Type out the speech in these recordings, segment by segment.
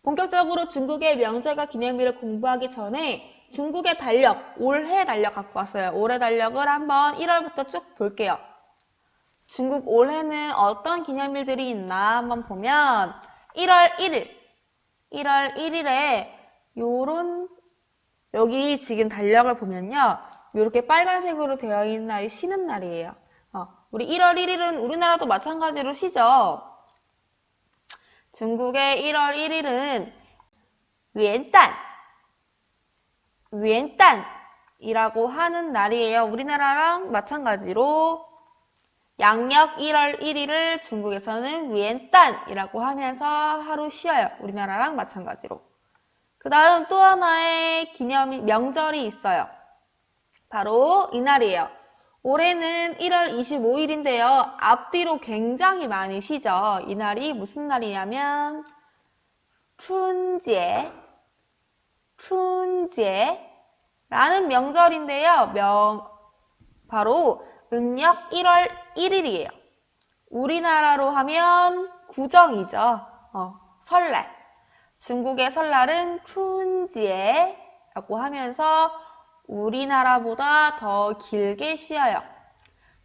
본격적으로 중국의 명절과 기념일을 공부하기 전에 중국의 달력, 올해 달력 갖고 왔어요. 올해 달력을 한번 1월부터 쭉 볼게요. 중국 올해는 어떤 기념일들이 있나 한번 보면 1월 1일에 요런 여기 지금 달력을 보면요. 이렇게 빨간색으로 되어 있는 날이 쉬는 날이에요. 우리 1월 1일은 우리나라도 마찬가지로 쉬죠. 중국의 1월 1일은元旦이라고 하는 날이에요. 우리나라랑 마찬가지로 양력 1월 1일을 중국에서는 元旦이라고 하면서 하루 쉬어요. 우리나라랑 마찬가지로. 그 다음 또 하나의 명절이 있어요. 바로 이날이에요. 올해는 1월 25일인데요. 앞뒤로 굉장히 많이 쉬죠. 이날이 무슨 날이냐면 춘제라는 명절인데요. 바로 음력 1월 1일이에요. 우리나라로 하면 구정이죠. 설날. 중국의 설날은 춘제라고 하면서 우리나라보다 더 길게 쉬어요.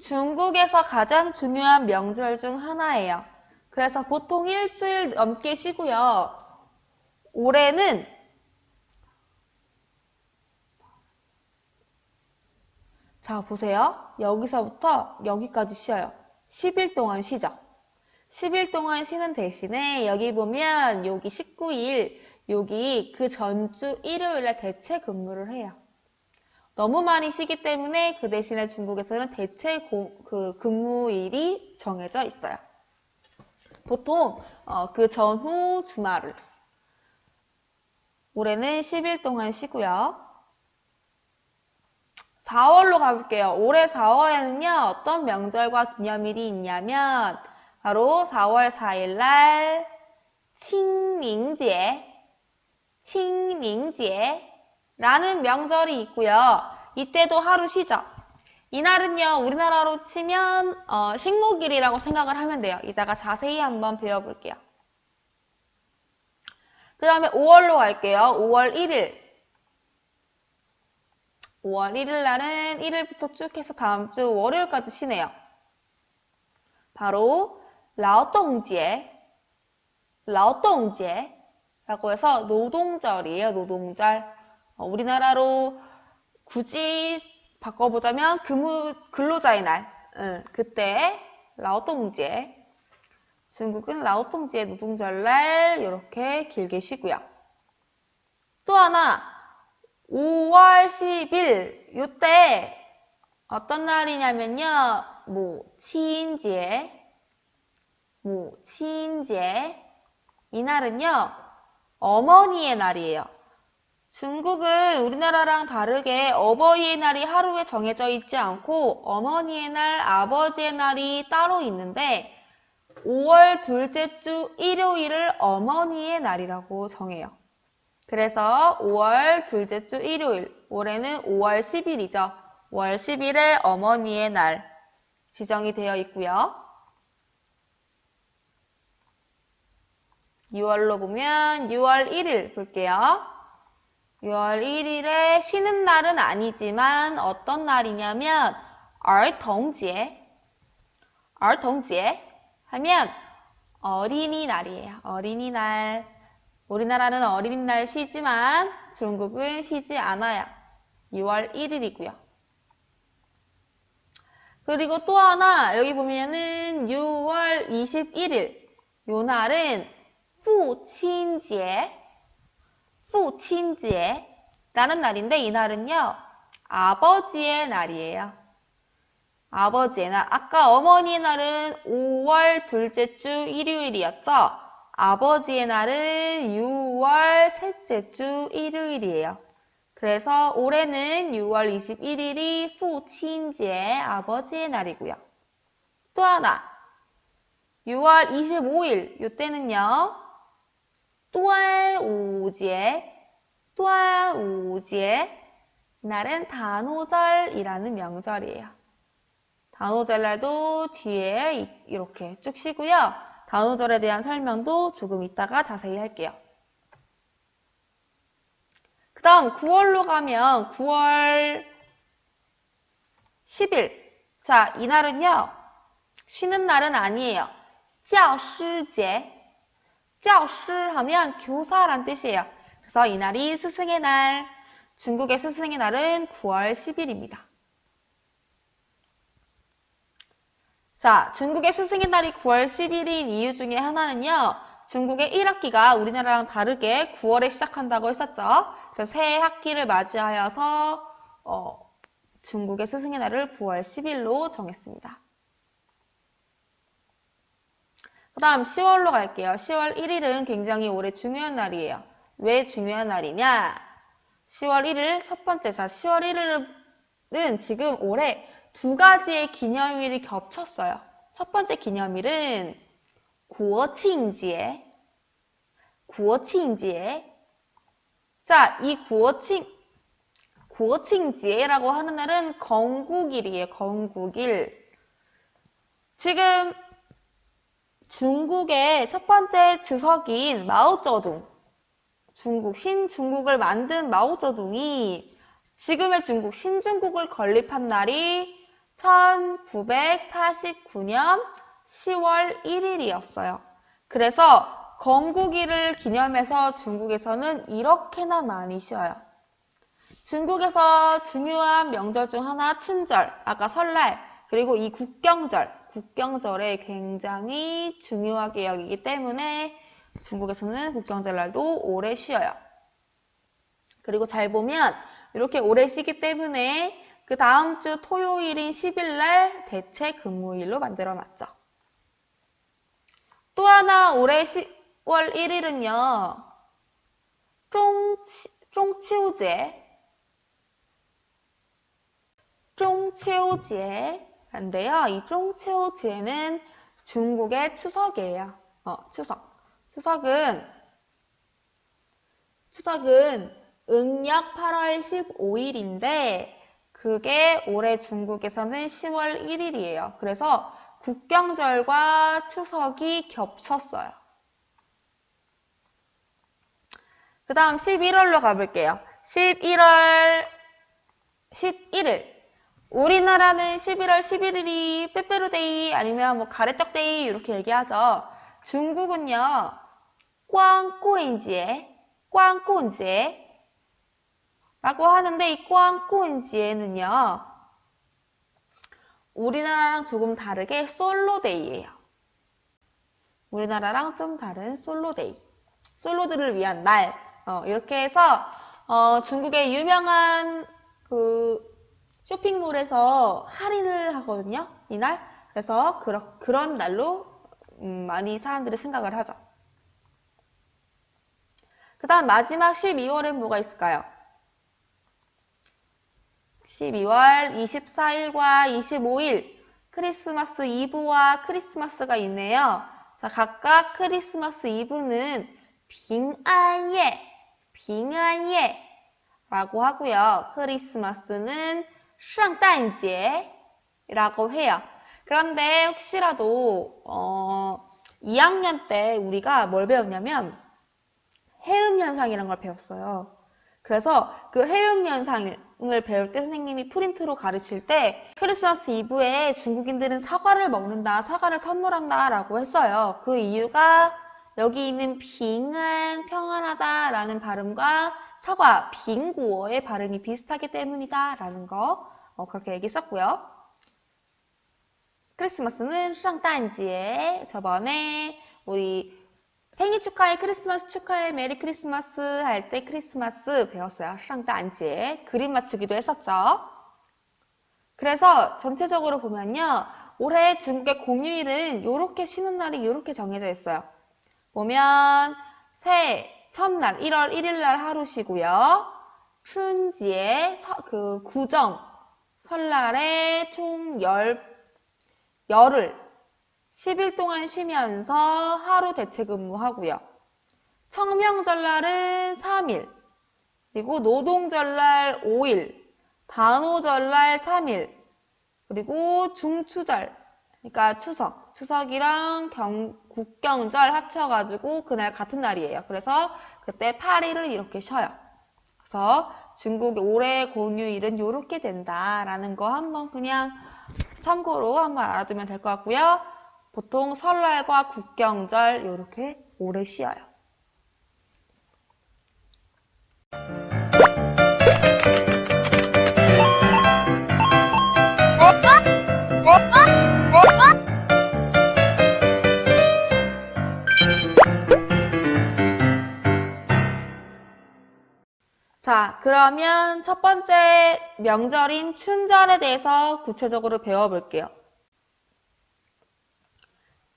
중국에서 가장 중요한 명절 중 하나예요. 그래서 보통 일주일 넘게 쉬고요. 올해는 자, 보세요. 여기서부터 여기까지 쉬어요. 10일 동안 쉬죠. 10일 동안 쉬는 대신에 여기 보면 여기 19일, 여기 그 전주 일요일에 대체 근무를 해요. 너무 많이 쉬기 때문에 그 대신에 중국에서는 대체 근무일이 정해져 있어요. 보통 그 전후 주말을. 올해는 10일 동안 쉬고요. 4월로 가볼게요. 올해 4월에는요. 어떤 명절과 기념일이 있냐면 바로 4월 4일 날 칭밍제라는 명절이 있고요. 이때도 하루 쉬죠. 이날은요. 우리나라로 치면 식목일이라고 생각을 하면 돼요. 이따가 자세히 한번 배워볼게요. 그 다음에 5월로 갈게요. 5월 1일. 5월 1일 날은 1일부터 쭉 해서 다음 주 월요일까지 쉬네요. 바로 라오동제라고 해서 노동절이에요. 노동절. 우리나라로 굳이 바꿔보자면 근로자의 날. 그때 라오동제. 중국은 라오동제 노동절날 이렇게 길게 쉬고요. 또 하나 5월 10일 이때 어떤 날이냐면요. 모친제 이날은요. 어머니의 날이에요. 중국은 우리나라랑 다르게 어버이의 날이 하루에 정해져 있지 않고 어머니의 날, 아버지의 날이 따로 있는데 5월 둘째 주 일요일을 어머니의 날이라고 정해요. 그래서 5월 둘째 주 일요일, 올해는 5월 10일이죠. 5월 10일에 어머니의 날 지정이 되어 있고요. 6월로 보면 6월 1일 볼게요. 6월 1일에 쉬는 날은 아니지만 어떤 날이냐면兒童节하면 어린이날이에요. 어린이날. 우리나라는 어린이날 쉬지만 중국은 쉬지 않아요. 6월 1일이고요. 그리고 또 하나 여기 보면은 6월 21일 요 날은父亲节라는 날인데 이 날은요. 아버지의 날이에요. 아버지의 날. 아까 어머니의 날은 5월 둘째 주 일요일이었죠. 아버지의 날은 6월 셋째 주 일요일이에요. 그래서 올해는 6월 21일이父亲节, 아버지의 날이고요. 또 하나 6월 25일 이때는요. 端午节 날은 단오절이라는 명절이에요. 단오절날도 뒤에 이렇게 쭉 쉬고요. 단오절에 대한 설명도 조금 이따가 자세히 할게요. 그 다음 9월로 가면 9월 10일. 자, 이날은요, 쉬는 날은 아니에요. 教师节. 教师 하면 교사란 뜻이에요. 그래서 이날이 스승의 날. 중국의 스승의 날은 9월 10일입니다. 자, 중국의 스승의 날이 9월 10일인 이유 중에 하나는요, 중국의 1학기가 우리나라랑 다르게 9월에 시작한다고 했었죠. 그래서 새 학기를 맞이하여서 중국의 스승의 날을 9월 10일로 정했습니다. 그 다음 10월로 갈게요. 10월 1일은 굉장히 올해 중요한 날이에요. 왜 중요한 날이냐? 10월 1일 첫 번째, 자, 10월 1일은 지금 올해 두 가지의 기념일이 겹쳤어요. 첫 번째 기념일은 国庆节. 자, 이 国庆节라고 하는 날은 건국일이에요. 건국일. 지금 중국의 첫 번째 주석인 마오쩌둥, 신중국을 만든 마오쩌둥이 지금의 중국, 신중국을 건립한 날이 1949년 10월 1일이었어요. 그래서 건국일을 기념해서 중국에서는 이렇게나 많이 쉬어요. 중국에서 중요한 명절 중 하나 춘절, 아까 설날, 그리고 이 국경절에 굉장히 중요하게 여기기 때문에 중국에서는 국경절날도 오래 쉬어요. 그리고 잘 보면 이렇게 오래 쉬기 때문에 그 다음 주 토요일인 10일날 대체 근무일로 만들어놨죠. 또 하나 올해 10월 1일은요. 중치우제인데요. 이 중치우제는 중국의 추석이에요. 추석은 음력 8월 15일인데 그게 올해 중국에서는 10월 1일이에요. 그래서 국경절과 추석이 겹쳤어요. 그 다음 11월로 가볼게요. 11일. 우리나라는 11월 11일이 빼빼로데이 아니면 뭐 가래떡데이 이렇게 얘기하죠. 중국은요. 꽝꼬인지에 라고 하는데 이 꽝꼬인지에는요. 우리나라랑 조금 다르게 솔로데이예요. 우리나라랑 좀 다른 솔로데이. 솔로들을 위한 날. 이렇게 해서 중국의 유명한 그 쇼핑몰에서 할인을 하거든요. 이날. 그래서 그런 날로 많이 사람들이 생각을 하죠. 그 다음 마지막 12월엔 뭐가 있을까요? 12월 24일과 25일 크리스마스 이브와 크리스마스가 있네요. 자, 각각 크리스마스 이브는 빙안예 라고 하고요. 크리스마스는 圣诞节라고 해요. 그런데 혹시라도 2학년 때 우리가 뭘 배웠냐면 해음현상이라는 걸 배웠어요. 그래서 그 해음현상을 배울 때 선생님이 프린트로 가르칠 때 크리스마스 이브에 중국인들은 사과를 먹는다, 사과를 선물한다 라고 했어요. 그 이유가 여기 있는 빙안, 평안하다 라는 발음과 사과, 빙구어의 발음이 비슷하기 때문이다 라는 거 그렇게 얘기했었고요. 크리스마스는 圣诞节 저번에 우리 생일 축하해, 크리스마스 축하해, 메리 크리스마스 할 때 크리스마스 배웠어요. 圣诞节 그림 맞추기도 했었죠. 그래서 전체적으로 보면요. 올해 중국의 공휴일은 이렇게 쉬는 날이 이렇게 정해져 있어요. 보면 새해 첫날 1월 1일 날 하루 쉬고요. 춘지에 구정 설날에 총 열흘 10일 동안 쉬면서 하루 대체 근무하고요. 청명절날은 3일, 그리고 노동절날 5일, 단오절날 3일, 그리고 중추절, 그러니까 추석이랑 국경절 합쳐가지고 그날 같은 날이에요. 그래서 그때 8일을 이렇게 쉬어요. 그래서 중국의 올해 공휴일은 요렇게 된다라는 거 한번 그냥 참고로 한번 알아두면 될 것 같고요. 보통 설날과 국경절 요렇게 오래 쉬어요. 자, 그러면 첫 번째 명절인 춘절에 대해서 구체적으로 배워볼게요.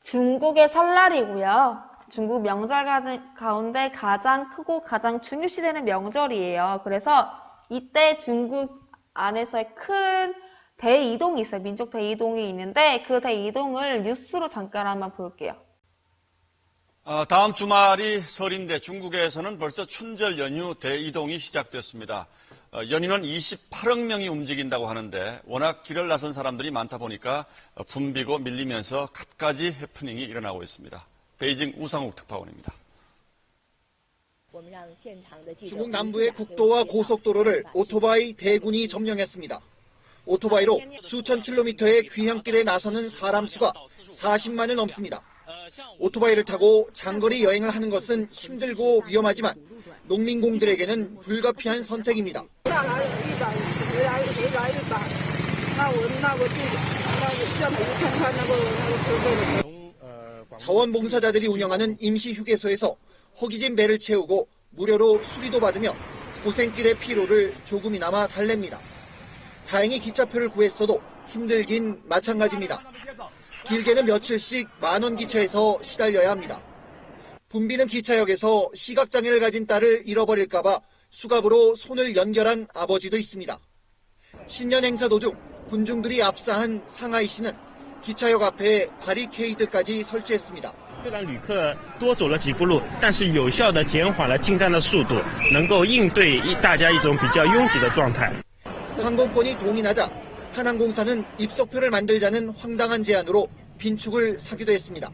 중국의 설날이고요. 중국 명절 가운데 가장 크고 가장 중요시되는 명절이에요. 그래서 이때 중국 안에서의 큰 대이동이 있어요. 민족 대이동이 있는데 그 대이동을 뉴스로 잠깐 한번 볼게요. 다음 주말이 설인데 중국에서는 벌써 춘절 연휴 대이동이 시작됐습니다. 연휴는 28억 명이 움직인다고 하는데 워낙 길을 나선 사람들이 많다 보니까 붐비고 밀리면서 갖가지 해프닝이 일어나고 있습니다. 베이징 우상욱 특파원입니다. 중국 남부의 국도와 고속도로를 오토바이 대군이 점령했습니다. 오토바이로 수천 킬로미터의 귀향길에 나서는 사람 수가 40만을 넘습니다. 오토바이를 타고 장거리 여행을 하는 것은 힘들고 위험하지만 농민공들에게는 불가피한 선택입니다. 자원봉사자들이 운영하는 임시휴게소에서 허기진 배를 채우고 무료로 수리도 받으며 고생길의 피로를 조금이나마 달랩니다. 다행히 기차표를 구했어도 힘들긴 마찬가지입니다. 길게는 며칠씩 만원 기차에서 시달려야 합니다. 붐비는 기차역에서 시각장애를 가진 딸을 잃어버릴까봐 수갑으로 손을 연결한 아버지도 있습니다. 신년 행사 도중 군중들이 압사한 상하이시는 기차역 앞에 바리케이드까지 설치했습니다. 虽然旅客多走了几步路，但是有效地减缓了进站的速度，能够应对大家一种比较拥挤的状态。 항공권이 동인하자 한항공사는 입석표를 만들자는 황당한 제안으로 빈축을 사기도 했습니다.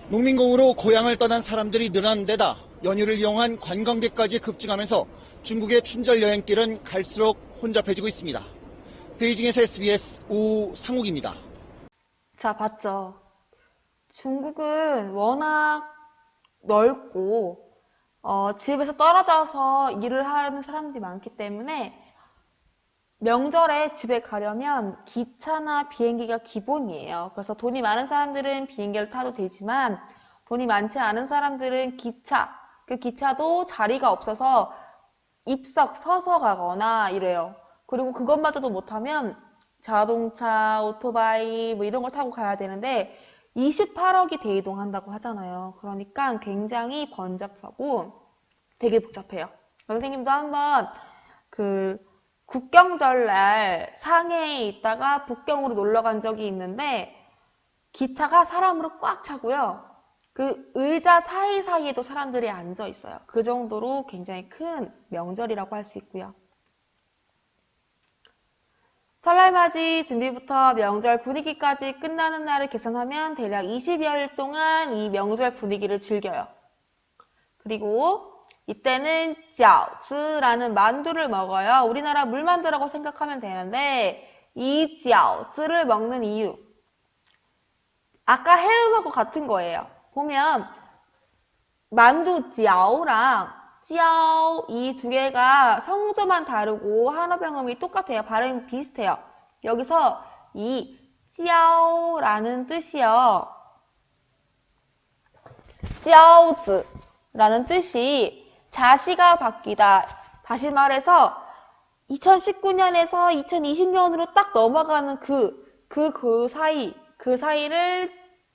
농민공으로 고향을 떠난 사람들이 늘어난 데다 연휴를 이용한 관광객까지 급증하면서 중국의 춘절 여행길은 갈수록 혼잡해지고 있습니다. 베이징에서 SBS 우상욱입니다. 자, 봤죠? 중국은 워낙 넓고 집에서 떨어져서 일을 하는 사람들이 많기 때문에 명절에 집에 가려면 기차나 비행기가 기본이에요. 그래서 돈이 많은 사람들은 비행기를 타도 되지만 돈이 많지 않은 사람들은 기차, 그 기차도 자리가 없어서 입석, 서서 가거나 이래요. 그리고 그것마저도 못하면 자동차, 오토바이 뭐 이런 걸 타고 가야 되는데 28억이 대이동한다고 하잖아요. 그러니까 굉장히 번잡하고 되게 복잡해요. 선생님도 한번 국경절날 상해에 있다가 북경으로 놀러 간 적이 있는데 기차가 사람으로 꽉 차고요. 그 의자 사이사이에도 사람들이 앉아 있어요. 그 정도로 굉장히 큰 명절이라고 할 수 있고요. 설날맞이 준비부터 명절 분위기까지 끝나는 날을 계산하면 대략 20여일 동안 이 명절 분위기를 즐겨요. 그리고 이때는 饺子라는 만두를 먹어요. 우리나라 물만두라고 생각하면 되는데 이 饺子를 먹는 이유 아까 해음하고 같은 거예요. 보면 만두 饺랑 焦 이 두 개가 성조만 다르고 한어병음이 똑같아요. 발음이 비슷해요. 여기서 이 焦라는 뜻이요. 饺子라는 뜻이 자시가 바뀌다. 다시 말해서 2019년에서 2020년으로 딱 넘어가는 그 사이를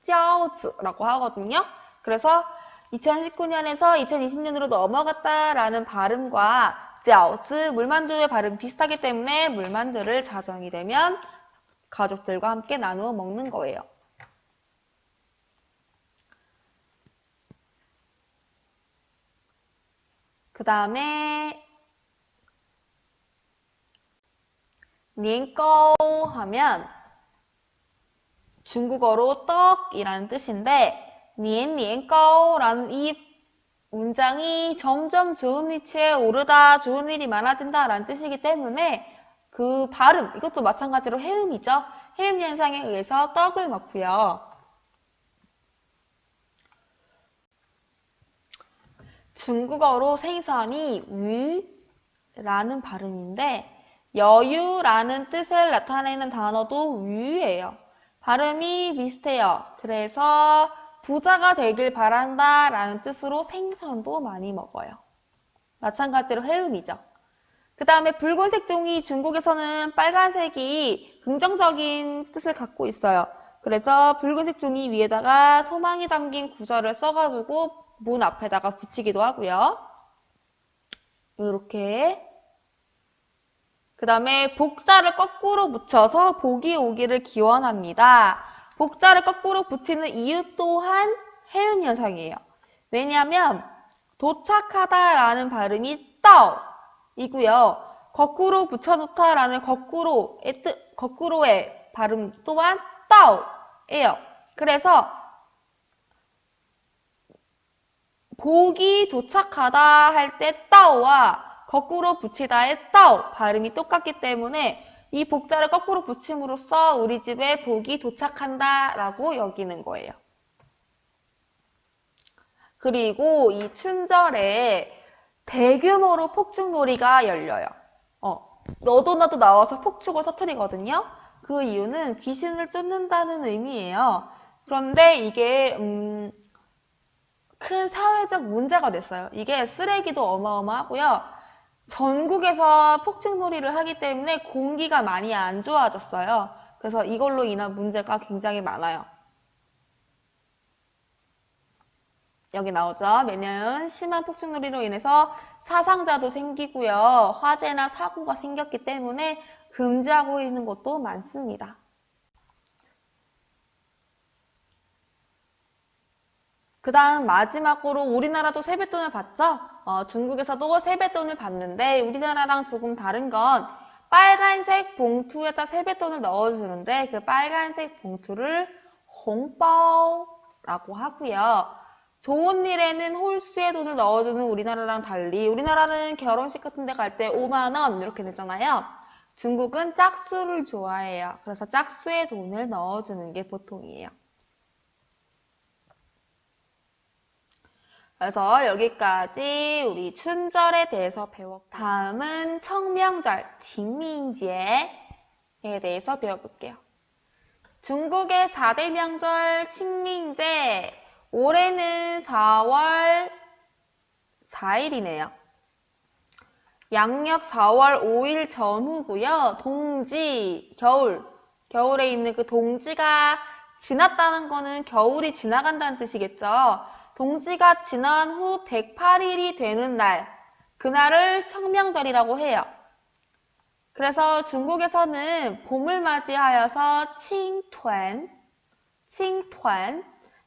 饺子라고 하거든요. 그래서 2019년에서 2020년으로 넘어갔다라는 발음과 饺子, 물만두의 발음 비슷하기 때문에 물만두를 자정이 되면 가족들과 함께 나누어 먹는 거예요. 그 다음에 年糕 하면 중국어로 떡이라는 뜻인데 年年糕라는 이 문장이 점점 좋은 위치에 오르다, 좋은 일이 많아진다 라는 뜻이기 때문에 그 발음, 이것도 마찬가지로 해음이죠. 해음 현상에 의해서 떡을 넣고요. 중국어로 생선이 위라는 발음인데 여유라는 뜻을 나타내는 단어도 위예요. 발음이 비슷해요. 그래서 부자가 되길 바란다 라는 뜻으로 생선도 많이 먹어요. 마찬가지로 해음이죠. 그 다음에 붉은색 종이 중국에서는 빨간색이 긍정적인 뜻을 갖고 있어요. 그래서 붉은색 종이 위에다가 소망이 담긴 구절을 써가지고 문 앞에다가 붙이기도 하고요. 이렇게. 그 다음에 복자를 거꾸로 붙여서 복이 오기를 기원합니다. 복자를 거꾸로 붙이는 이유 또한 해음 현상이에요. 왜냐하면 도착하다라는 발음이 떠이고요. 거꾸로 붙여놓다라는 거꾸로의 발음 또한 떠예요. 그래서 복이 도착하다 할 때 떠와 거꾸로 붙이다의 떠 발음이 똑같기 때문에 이 복자를 거꾸로 붙임으로써 우리 집에 복이 도착한다 라고 여기는 거예요. 그리고 이 춘절에 대규모로 폭죽놀이가 열려요. 너도 나도 나와서 폭죽을 터뜨리거든요. 그 이유는 귀신을 쫓는다는 의미예요. 그런데 이게 큰 사회적 문제가 됐어요. 이게 쓰레기도 어마어마하고요. 전국에서 폭죽놀이를 하기 때문에 공기가 많이 안 좋아졌어요. 그래서 이걸로 인한 문제가 굉장히 많아요. 여기 나오죠. 매년 심한 폭죽놀이로 인해서 사상자도 생기고요. 화재나 사고가 생겼기 때문에 금지하고 있는 곳도 많습니다. 그 다음 마지막으로 우리나라도 세뱃돈을 받죠? 중국에서도 세뱃돈을 받는데 우리나라랑 조금 다른 건 빨간색 봉투에다 세뱃돈을 넣어주는데 그 빨간색 봉투를 홍바오라고 하고요. 좋은 일에는 홀수의 돈을 넣어주는 우리나라랑 달리 우리나라는 결혼식 같은 데 갈 때 5만 원 이렇게 내잖아요. 중국은 짝수를 좋아해요. 그래서 짝수의 돈을 넣어주는 게 보통이에요. 그래서 여기까지 우리 춘절에 대해서 배웠고 다음은 청명절, 칭민제에 대해서 배워볼게요. 중국의 4대 명절 칭민제, 올해는 4월 4일이네요. 양력 4월 5일 전후고요. 동지, 겨울에 있는 그 동지가 지났다는 거는 겨울이 지나간다는 뜻이겠죠. 동지가 지난 후 108일이 되는 날, 그날을 청명절이라고 해요. 그래서 중국에서는 봄을 맞이하여서 칭团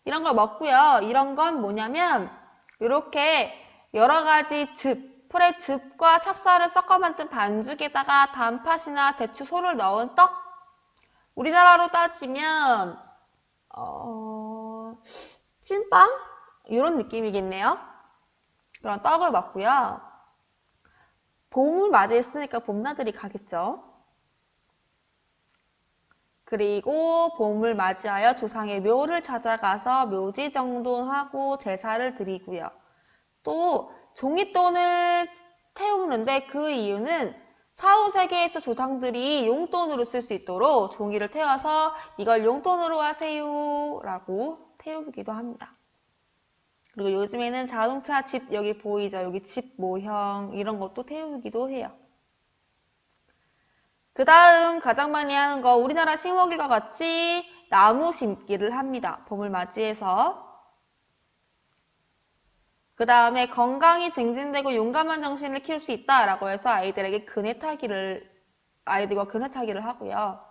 이런 걸 먹고요. 이런 건 뭐냐면 이렇게 여러 가지 풀의 즙과 찹쌀을 섞어 만든 반죽에다가 단팥이나 대추, 소를 넣은 떡? 우리나라로 따지면 찐빵? 이런 느낌이겠네요. 그런 떡을 먹고요. 봄을 맞이했으니까 봄나들이 가겠죠. 그리고 봄을 맞이하여 조상의 묘를 찾아가서 묘지 정돈하고 제사를 드리고요. 또 종잇돈을 태우는데 그 이유는 사후세계에서 조상들이 용돈으로 쓸 수 있도록 종이를 태워서 이걸 용돈으로 하세요 라고 태우기도 합니다. 그리고 요즘에는 자동차 집 여기 보이죠? 여기 집 모형 이런 것도 태우기도 해요. 그 다음 가장 많이 하는 거 우리나라 식목일과 같이 나무 심기를 합니다. 봄을 맞이해서. 그 다음에 건강이 증진되고 용감한 정신을 키울 수 있다라고 해서 아이들과 그네 타기를 하고요.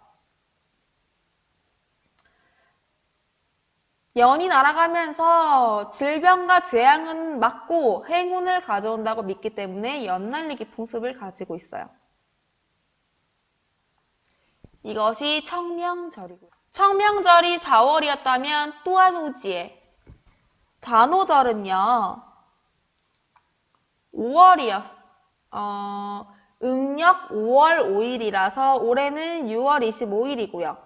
연이 날아가면서 질병과 재앙은 막고 행운을 가져온다고 믿기 때문에 연 날리기 풍습을 가지고 있어요. 이것이 청명절이고 음력 5월 5일이라서 올해는 6월 25일이고요.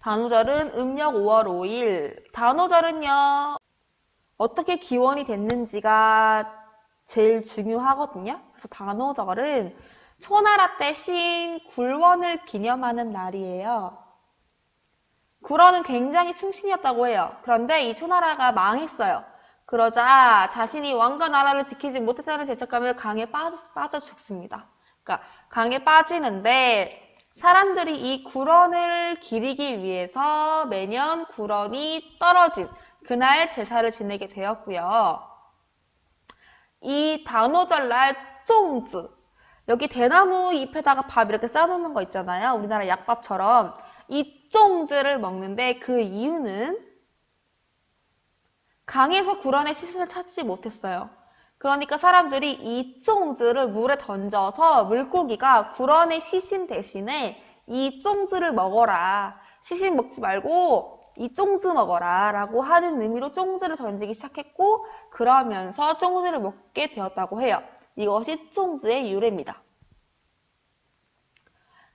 단오절은 음력 5월 5일. 단오절은요, 어떻게 기원이 됐는지가 제일 중요하거든요. 그래서 단오절은 초나라 때 신 굴원을 기념하는 날이에요. 굴원은 굉장히 충신이었다고 해요. 그런데 이 초나라가 망했어요. 그러자 자신이 왕과 나라를 지키지 못했다는 죄책감을 강에 빠져 죽습니다. 그러니까 강에 빠지는데 사람들이 이 굴원을 기리기 위해서 매년 굴원이 떨어진 그날 제사를 지내게 되었고요. 이 단오절날 쫑즈, 여기 대나무 잎에다가 밥 이렇게 싸놓는 거 있잖아요. 우리나라 약밥처럼. 이 쫑즈를 먹는데 그 이유는 강에서 굴원의 시신을 찾지 못했어요. 그러니까 사람들이 이 쫑즈를 물에 던져서 물고기가 굴원의 시신 대신에 이 쫑즈를 먹어라. 시신 먹지 말고 이 쫑즈 먹어라 라고 하는 의미로 쫑즈를 던지기 시작했고 그러면서 쫑즈를 먹게 되었다고 해요. 이것이 쫑즈의 유래입니다.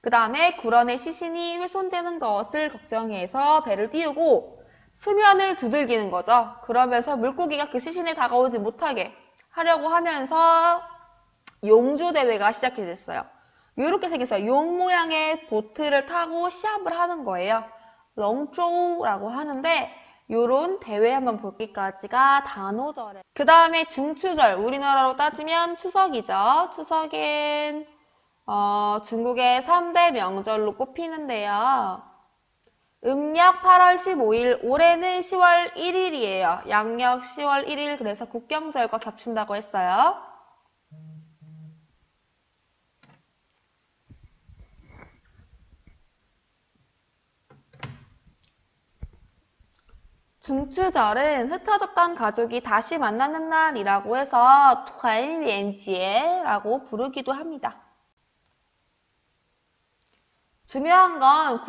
그 다음에 굴원의 시신이 훼손되는 것을 걱정해서 배를 띄우고 수면을 두들기는 거죠. 그러면서 물고기가 그 시신에 다가오지 못하게 하려고 하면서 용주 대회가 시작이 됐어요. 이렇게 생겼어요. 용 모양의 보트를 타고 시합을 하는 거예요. 렁쪼라고 하는데 요런 대회 한번 볼기까지가 단오절에. 그 다음에 중추절, 우리나라로 따지면 추석이죠. 추석엔 중국의 3대 명절로 꼽히는데요. 음력 8월 15일, 올해는 10월 1일이에요. 양력 10월 1일, 그래서 국경절과 겹친다고 했어요. 중추절은 흩어졌던 가족이 다시 만나는 날이라고 해서团圆节라고 부르기도 합니다. 중요한 건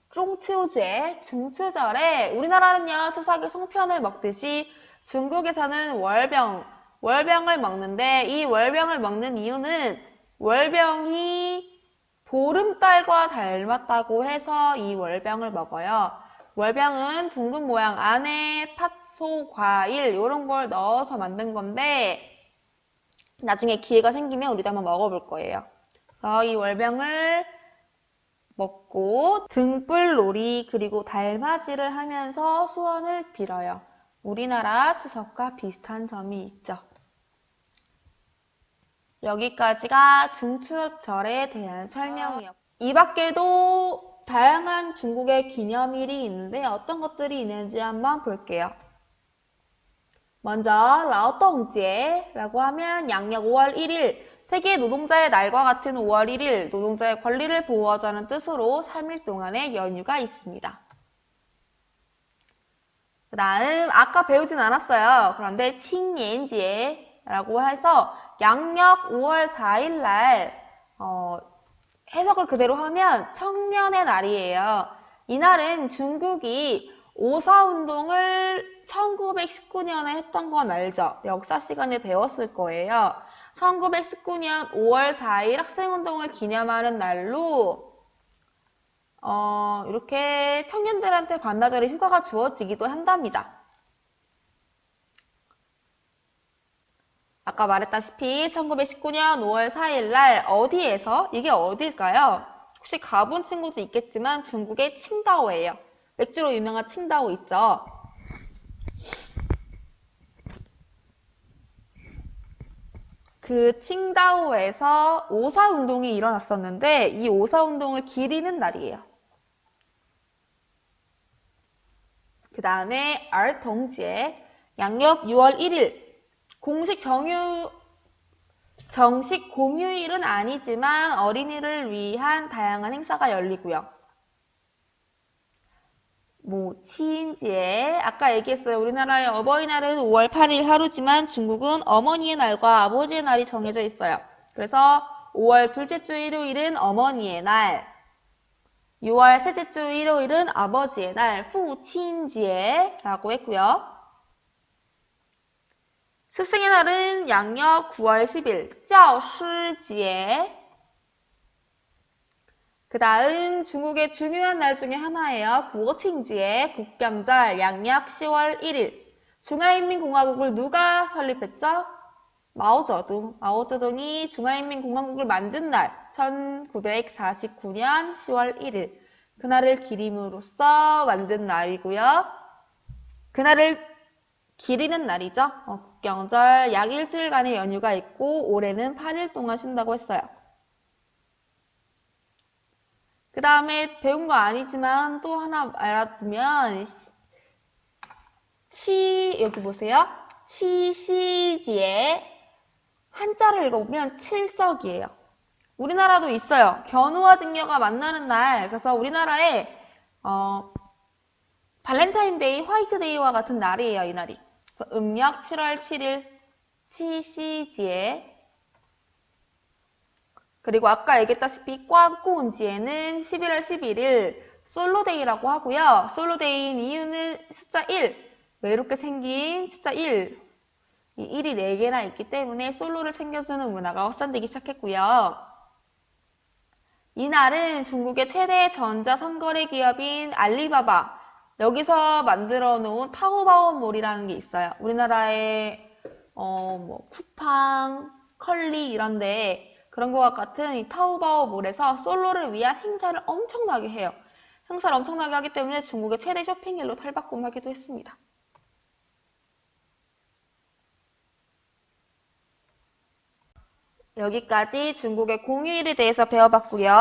중추제, 중추절에 우리나라는요 추석에 송편을 먹듯이 중국에서는 월병을 먹는데 이 월병을 먹는 이유는 월병이 보름달과 닮았다고 해서 이 월병을 먹어요. 월병은 둥근 모양 안에 팥소, 과일 이런 걸 넣어서 만든 건데 나중에 기회가 생기면 우리도 한번 먹어볼 거예요. 그래서 이 월병을 먹고 등불놀이 그리고 달맞이를 하면서 소원을 빌어요. 우리나라 추석과 비슷한 점이 있죠. 여기까지가 중추절에 대한 설명이었고 이 밖에도 다양한 중국의 기념일이 있는데 어떤 것들이 있는지 한번 볼게요. 먼저 라오동제라고 하면 양력 5월 1일 세계 노동자의 날과 같은 5월 1일 노동자의 권리를 보호하자는 뜻으로 3일 동안의 연휴가 있습니다. 그 다음 아까 배우진 않았어요. 그런데 칭년제라고 해서 양력 5월 4일 날 해석을 그대로 하면 청년의 날이에요. 이날은 중국이 오사운동을 1919년에 했던 건 알죠? 역사 시간에 배웠을 거예요. 1919년 5월 4일 학생운동을 기념하는 날로 이렇게 청년들한테 반나절의 휴가가 주어지기도 한답니다. 아까 말했다시피 1919년 5월 4일 날 어디에서? 이게 어딜까요? 혹시 가본 친구도 있겠지만 중국의 칭다오예요. 맥주로 유명한 칭다오 있죠? 그 칭다오에서 오사운동이 일어났었는데 이 오사운동을 기리는 날이에요. 그 다음에兒童节, 양력 6월 1일. 정식 공휴일은 아니지만 어린이를 위한 다양한 행사가 열리고요. 모친제, 아까 얘기했어요. 우리나라의 어버이날은 5월 8일 하루지만 중국은 어머니의 날과 아버지의 날이 정해져 있어요. 그래서 5월 둘째 주 일요일은 어머니의 날, 6월 셋째 주 일요일은 아버지의 날, 후친제라고 했고요. 스승의 날은 양력 9월 10일, 教师节. 그 다음 중국의 중요한 날 중에 하나예요. 국어칭지의 국경절, 양력 10월 1일. 중화인민공화국을 누가 설립했죠? 마오쩌둥. 마오쩌둥이 중화인민공화국을 만든 날, 1949년 10월 1일. 그날을 기림으로써 만든 날이고요. 그날을 기리는 날이죠. 국경절, 약 일주일간의 연휴가 있고 올해는 8일 동안 쉰다고 했어요. 그 다음에 배운 거 아니지만 또 하나 알아두면 여기 보세요. 시시지에 한자를 읽어보면 칠석이에요. 우리나라도 있어요. 견우와 직녀가 만나는 날. 그래서 우리나라에 발렌타인데이, 화이트데이와 같은 날이에요. 이 날이. 그래서 음력 7월 7일 치시지에. 그리고 아까 얘기했다시피 꽝꼬운지에는 11월 11일 솔로데이라고 하고요. 솔로데이인 이유는 숫자 1, 외롭게 생긴 숫자 1. 이 1이 4개나 있기 때문에 솔로를 챙겨주는 문화가 확산되기 시작했고요. 이날은 중국의 최대 전자상거래 기업인 알리바바, 여기서 만들어 놓은 타오바오몰이라는 게 있어요. 우리나라에 쿠팡, 컬리 이런데 그런 것과 같은 이 타오바오몰에서 솔로를 위한 행사를 엄청나게 해요. 행사를 엄청나게 하기 때문에 중국의 최대 쇼핑일로 탈바꿈하기도 했습니다. 여기까지 중국의 공휴일에 대해서 배워봤고요.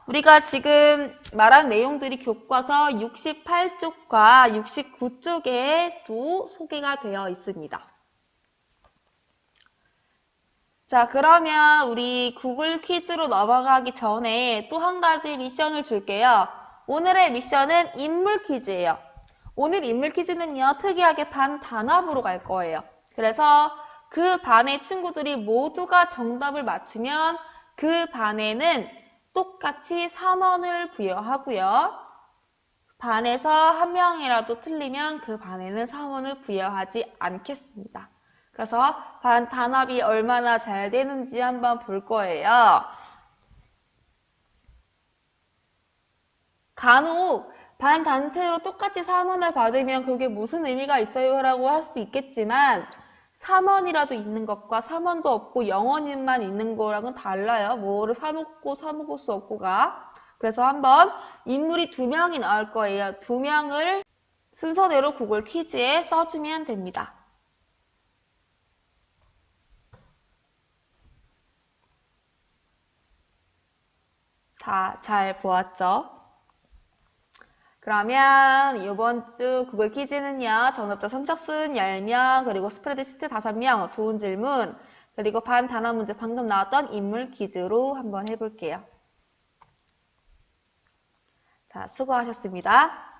우리가 지금 말한 내용들이 교과서 68쪽과 69쪽에도 소개가 되어 있습니다. 자, 그러면 우리 구글 퀴즈로 넘어가기 전에 또 한 가지 미션을 줄게요. 오늘의 미션은 인물 퀴즈예요. 오늘 인물 퀴즈는요, 특이하게 반 단합으로 갈 거예요. 그래서 그 반의 친구들이 모두가 정답을 맞추면 그 반에는 똑같이 3원을 부여하고요. 반에서 한 명이라도 틀리면 그 반에는 3원을 부여하지 않겠습니다. 그래서 반 단합이 얼마나 잘 되는지 한번 볼 거예요. 간혹 반 단체로 똑같이 3원을 받으면 그게 무슨 의미가 있어요? 라고 할 수도 있겠지만 3원이라도 있는 것과 3원도 없고 0원만 있는 거랑은 달라요. 뭐를 사먹고 사먹을 수 없고가. 그래서 한번 인물이 2명이 나올 거예요. 2명을 순서대로 구글 퀴즈에 써주면 됩니다. 다 잘 보았죠? 그러면 이번 주 구글 퀴즈는요. 정답자 선착순 10명, 그리고 스프레드시트 5명, 좋은 질문, 그리고 반 단어 문제 방금 나왔던 인물 퀴즈로 한번 해볼게요. 자, 수고하셨습니다.